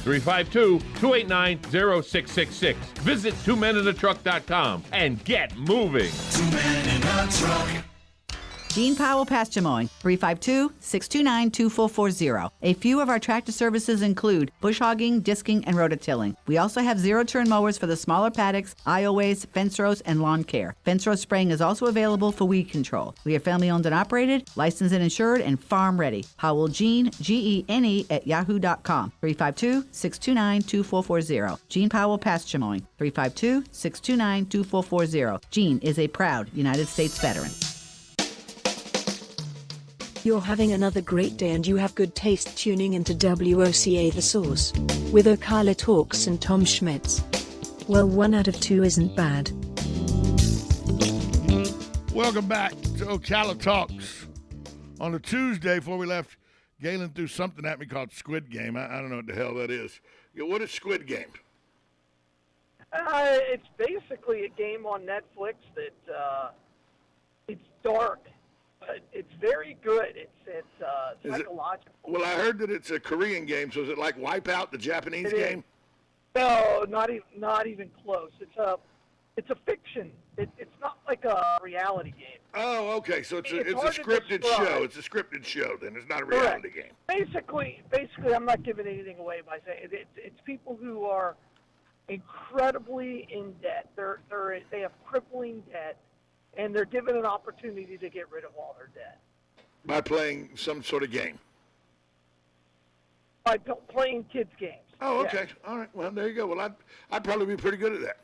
352-289-0666. Visit twomeninatruck.com and get moving. 2 Men in a Truck. Gene Powell Pasture Mowing, 352-629-2440. A few of our tractor services include bush hogging, disking, and rototilling. We also have zero-turn mowers for the smaller paddocks, aisleways, fence rows, and lawn care. Fence row spraying is also available for weed control. We are family-owned and operated, licensed and insured, and farm-ready. Powell Gene, Gene, at yahoo.com, 352-629-2440. Gene Powell Pasture Mowing, 352-629-2440. Gene is a proud United States veteran. You're having another great day and you have good taste tuning into WOCA The Source with Ocala Talks and Tom Schmitz. Well, 1 out of 2 isn't bad. Welcome back to Ocala Talks. On a Tuesday before we left, Galen threw something at me called Squid Game. I don't know what the hell that is. What is Squid Game? It's basically a game on Netflix that it's dark. But it's very good. It's psychological. Well, I heard that it's a Korean game, so is it like Wipeout, the Japanese game? No, not even close. It's a fiction. It's not like a reality game. Oh, okay. So it's a scripted show. It's a scripted show. Then it's not a reality game. Basically, I'm not giving anything away by saying it's people who are incredibly in debt. They have crippling debt. And they're given an opportunity to get rid of all their debt. By playing some sort of game? By playing kids' games. Oh, okay. Yeah. All right. Well, there you go. Well, I'd probably be pretty good at that.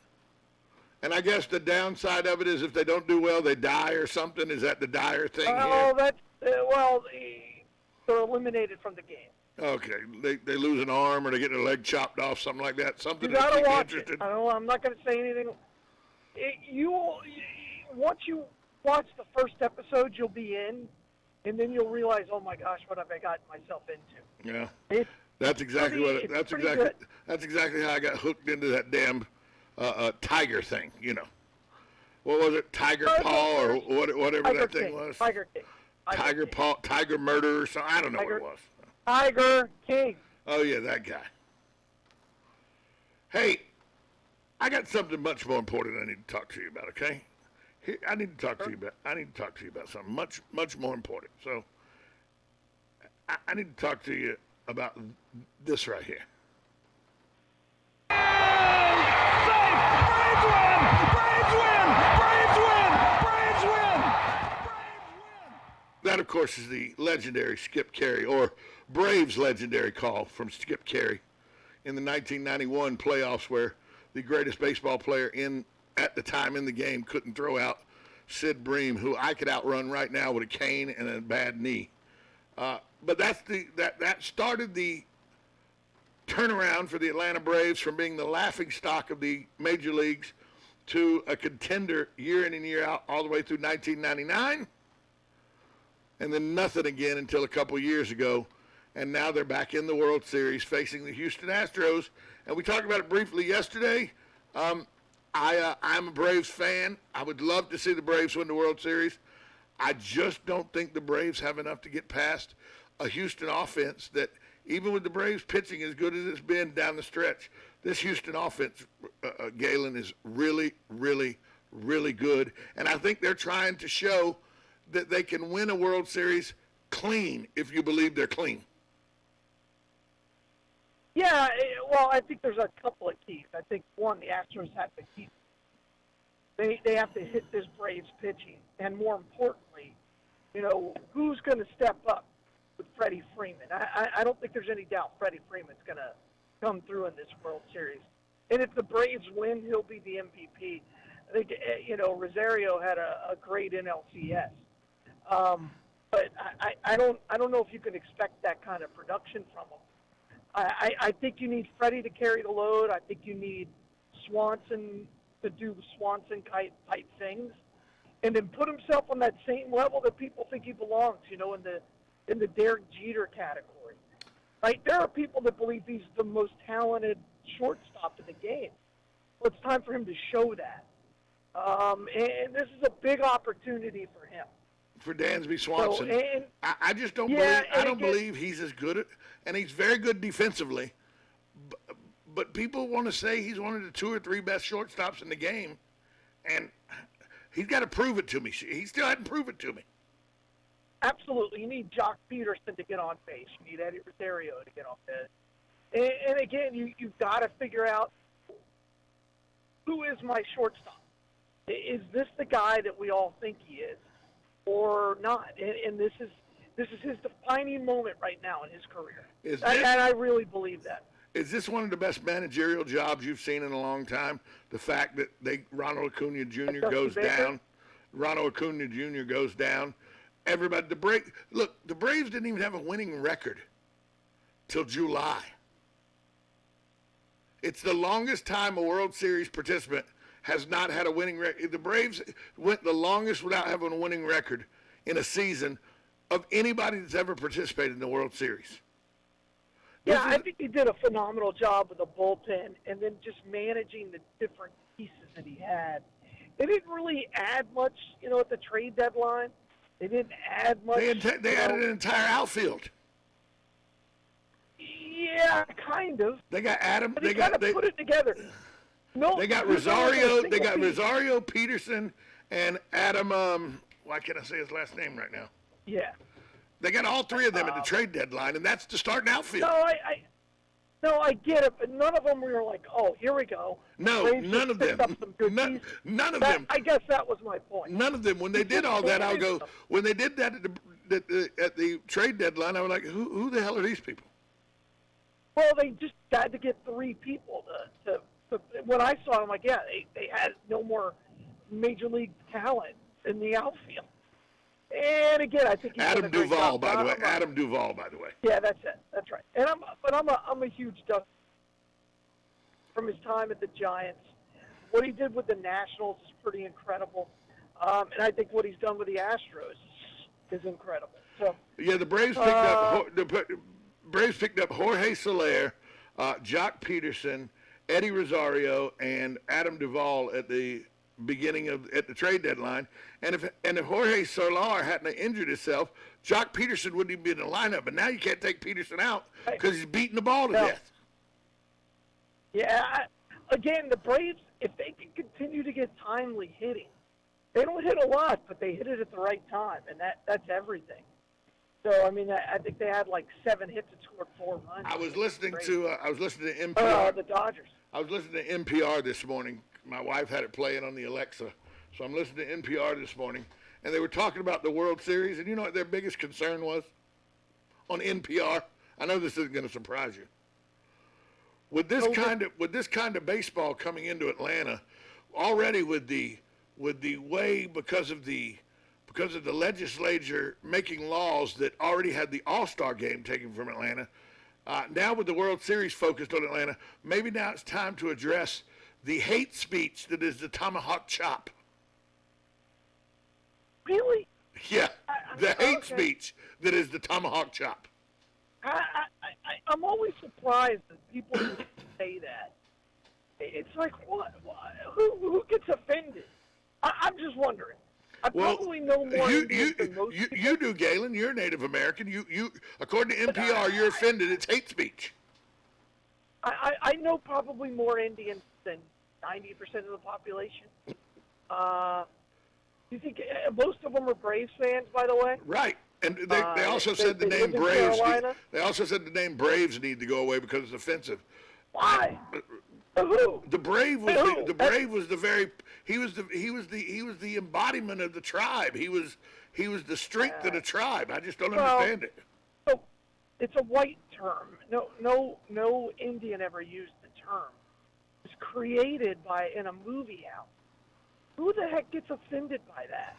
And I guess the downside of it is if they don't do well, they die or something. Is that the dire thing here? They're eliminated from the game. Okay. They lose an arm or they get their leg chopped off, something like that. Something you got to watch interested. it. I'm not going to say anything. Once you watch the first episode, you'll be in, and then you'll realize, oh my gosh, what have I gotten myself into? Yeah, that's exactly that's exactly how I got hooked into that damn tiger thing. You know, what was it, Tiger Paw or whatever that thing was? Tiger King. Tiger Paw, Tiger Murder or something. I don't know what it was. Tiger King. Oh yeah, that guy. Hey, I got something much more important I need to talk to you about. Okay. I need to talk to you about something much more important. So I need to talk to you about this right here. Braves win! Braves win! Braves win! That, of course, is the legendary Skip Carey, or Braves legendary call from Skip Carey in the 1991 playoffs, where the greatest baseball player at the time in the game couldn't throw out Sid Bream, who I could outrun right now with a cane and a bad knee. But that started the turnaround for the Atlanta Braves from being the laughingstock of the major leagues to a contender year in and year out all the way through 1999, and then nothing again until a couple years ago. And now they're back in the World Series facing the Houston Astros. And we talked about it briefly yesterday. I'm a Braves fan. I would love to see the Braves win the World Series. I just don't think the Braves have enough to get past a Houston offense that, even with the Braves pitching as good as it's been down the stretch, this Houston offense, Galen, is really, really, really good. And I think they're trying to show that they can win a World Series clean, if you believe they're clean. Yeah, well, I think there's a couple of keys. I think, one, the Astros have to keep. They have to hit this Braves pitching. And more importantly, who's going to step up with Freddie Freeman? I don't think there's any doubt Freddie Freeman's going to come through in this World Series. And if the Braves win, he'll be the MVP. I think, Rosario had a great NLCS. But I don't know if you can expect that kind of production from him. I think you need Freddie to carry the load. I think you need Swanson to do Swanson-type things, and then put himself on that same level that people think he belongs, in the Derek Jeter category. Right? There are people that believe he's the most talented shortstop in the game. Well, it's time for him to show that. And this is a big opportunity for him. For Dansby Swanson. So, I just don't believe he's as good and he's very good defensively, people want to say he's one of the 2 or 3 best shortstops in the game, and he's got to prove it to me. He still hadn't proven it to me. Absolutely. You need Jock Peterson to get on base. You need Eddie Rosario to get on base. And again, you've got to figure out who is my shortstop. Is this the guy that we all think he is, or not? And this is his defining moment right now in his career. And I really believe that. Is this one of the best managerial jobs you've seen in a long time? The fact that Ronald Acuna Jr. goes down. Ronald Acuna Jr. goes down. Everybody, the Braves didn't even have a winning record till July. It's the longest time a World Series participant has not had a winning record. The Braves went the longest without having a winning record in a season of anybody that's ever participated in the World Series. Yeah, I think he did a phenomenal job with the bullpen and then just managing the different pieces that he had. They didn't really add much, at the trade deadline. They didn't add much. They added an entire outfield. Yeah, kind of. They got Adam. But they put it together. No, they got Rosario. They got Rosario, Peterson, and Adam. Why can't I say his last name right now? Yeah. They got all 3 of them at the trade deadline, and that's to start an outfield. No, I get it, but none of them were like, oh, here we go. No, none of them. None of them. I guess that was my point. None of them. When they did all that, when they did that at the trade deadline, I was like, who the hell are these people? Well, they just had to get 3 people to when I saw them, like, yeah, they had no more major league talent in the outfield. And again, I think Adam Duvall, by the way. Adam Duvall, by the way. Yeah, that's it. That's right. And I'm a huge Duck from his time at the Giants. What he did with the Nationals is pretty incredible, and I think what he's done with the Astros is incredible. So yeah, the Braves picked up Jorge Soler, Jock Peterson, Eddie Rosario, and Adam Duvall at the beginning at the trade deadline, and if Jorge Soler hadn't injured himself, Jock Peterson wouldn't even be in the lineup. But now you can't take Peterson out because he's beating the ball to death. Yeah, again, the Braves, if they can continue to get timely hitting, they don't hit a lot, but they hit it at the right time, and that's everything. So I mean, I think they had like 7 hits and scored 4 runs. I was listening to NPR. The Dodgers. I was listening to NPR this morning. My wife had it playing on the Alexa, so I'm listening to NPR this morning, and they were talking about the World Series, and you know what their biggest concern was on NPR? I know this isn't going to surprise you. With this kind of baseball coming into Atlanta, already with the way because of the legislature making laws that already had the All-Star game taken from Atlanta, now with the World Series focused on Atlanta, maybe now it's time to address the hate speech that is the tomahawk chop. Really? Yeah, the hate speech that is the tomahawk chop. I'm always surprised that people who say that. It's like, what? Who gets offended? I'm just wondering. I probably know more than most people. You do, Galen. You're Native American. You according to NPR, you're offended. It's hate speech. I know probably more Indians than 90% of the population. You think most of them are Braves fans, by the way? Right. And they also said the name Braves. They also said the name Braves need to go away because it's offensive. Why? Who? The Brave was the Brave was the very he was the embodiment of the tribe. He was the strength of the tribe. I just don't understand it. So it's a white term. No Indian ever used the term. It was created in a movie house. Who the heck gets offended by that?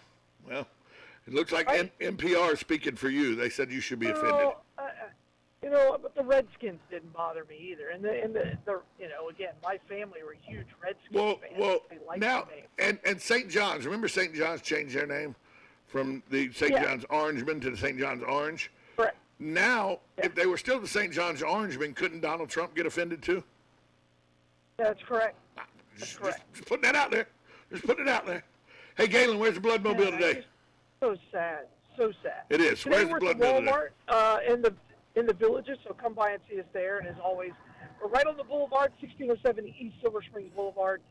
Well, it looks like NPR is speaking for you. They said you should be offended. But the Redskins didn't bother me either. And again, my family were huge Redskins fans. Well, now, and St. John's. Remember St. John's changed their name from the St. John's Orangemen to the St. John's Orange? Correct. Now, if they were still the St. John's Orangemen, couldn't Donald Trump get offended too? That's correct. Just putting that out there. Just putting it out there. Hey, Galen, where's the Bloodmobile today? So sad. So sad. It is. Today Where's the we're at Bloodmobile today? Walmart in the Villages, so come by and see us there. And as always, We're right on the boulevard, 1607 East Silver Springs Boulevard.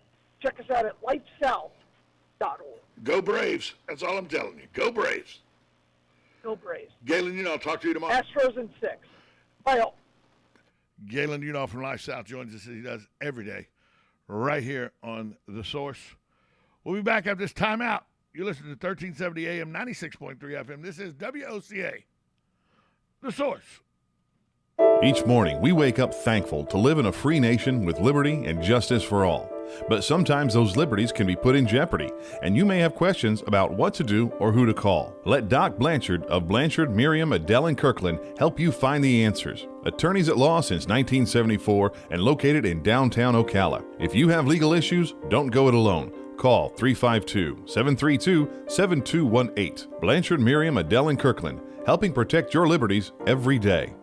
Check us out at lifesouth.org. Go Braves. That's all I'm telling you. Go Braves. Go Braves. Galen, I'll talk to you tomorrow. Astros in 6. Bye, all. Galen from Life South joins us as he does every day right here on The Source. We'll be back after this timeout. You listen to 1370 AM, 96.3 FM. This is WOCA, The Source. Each morning, we wake up thankful to live in a free nation with liberty and justice for all. But sometimes those liberties can be put in jeopardy, and you may have questions about what to do or who to call. Let Doc Blanchard of Blanchard, Miriam, Adele, and Kirkland help you find the answers. Attorneys at law since 1974 and located in downtown Ocala. If you have legal issues, don't go it alone. Call 352-732-7218. Blanchard, Miriam, Adele, and Kirkland, helping protect your liberties every day.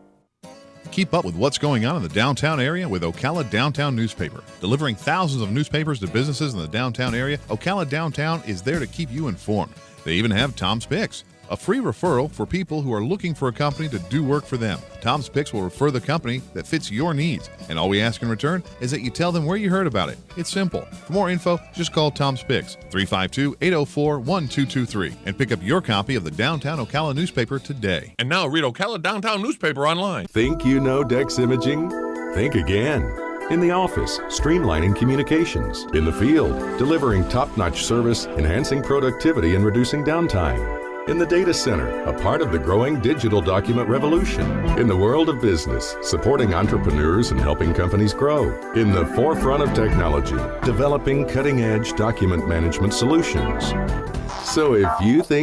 Keep up with what's going on in the downtown area with Ocala Downtown Newspaper. Delivering thousands of newspapers to businesses in the downtown area, Ocala Downtown is there to keep you informed. They even have Tom's Picks, a free referral for people who are looking for a company to do work for them. Tom's Picks will refer the company that fits your needs, and all we ask in return is that you tell them where you heard about it. It's simple. For more info, just call Tom's Picks, 352-804-1223, and pick up your copy of the Downtown Ocala newspaper today. And now read Ocala Downtown Newspaper online. Think you know Dex Imaging? Think again. In the office, streamlining communications. In the field, delivering top-notch service, enhancing productivity, and reducing downtime. In the data center, a part of the growing digital document revolution. In the world of business, supporting entrepreneurs and helping companies grow. In the forefront of technology, developing cutting-edge document management solutions. So if you think